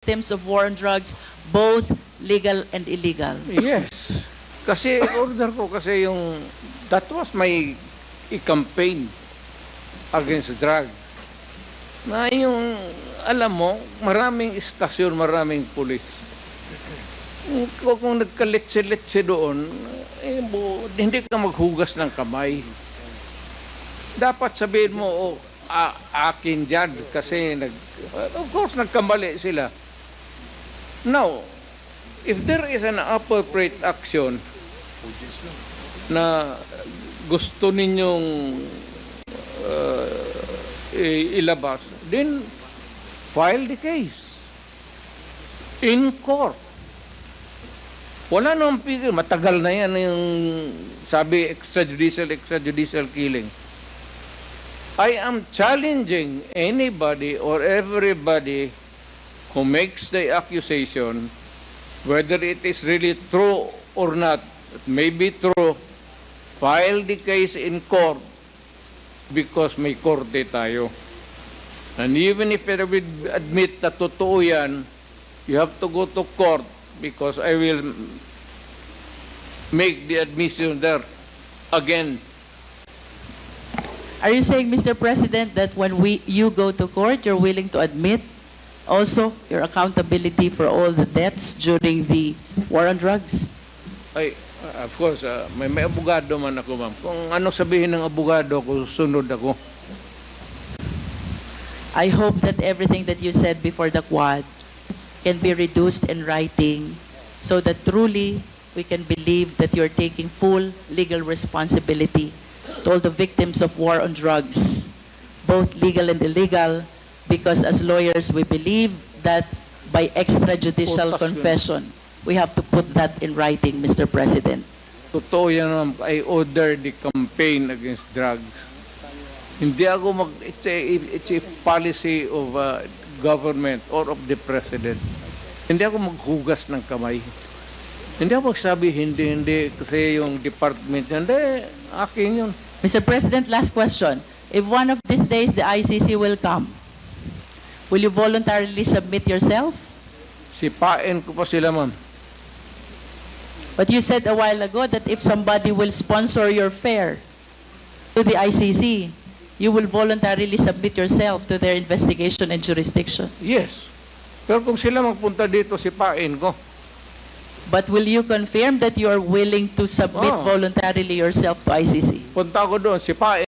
victims of war on drugs, both legal and illegal? Yes. Kasi order ko kasi yung, that was my campaign against drug. Na yung, alam mo, maraming istasyon, maraming pulis. Kung nagkaletse-letse doon, hindi ka maghugas ng kamay. Dapat sabihin mo, akin dyan, kasi of course, nagkamali sila. Now, if there is an appropriate action na gusto ninyong ilabas, then file the case in court. Wala namang pigil. Matagal na yan yung sabi extrajudicial killing. I am challenging anybody or everybody who makes the accusation, whether it is really true or not, it may be true, file the case in court because may korte tayo. And even if I will admit na totoo yan, you have to go to court because I will make the admission there again. Are you saying, Mr. President, that when you go to court, you're willing to admit also your accountability for all the deaths during the war on drugs? Ay, of course, may abogado man ako, ma'am. Kung ano sabihin ng abogado ko, sunod ako. I hope that everything that you said before the Quad can be reduced in writing so that truly we can believe that you're taking full legal responsibility to all the victims of war on drugs, both legal and illegal, because as lawyers we believe that by extrajudicial confession, we have to put that in writing, Mr. President. Totoo yan, ma'am. I order the campaign against drugs. Hindi ako it's a policy of government or of the president. Hindi ako maghugas ng kamay. Hindi ako magsabi hindi kasi yung department hindi akin yun. Mr. President, last question. If one of these days the ICC will come, will you voluntarily submit yourself? Sipain ko pa sila, ma'am. But you said a while ago that if somebody will sponsor your fare to the ICC, you will voluntarily submit yourself to their investigation and jurisdiction. Yes. Pero kung sila magpunta dito, sipain ko. But will you confirm that you are willing to submit voluntarily yourself to ICC? Punta ko doon, sipain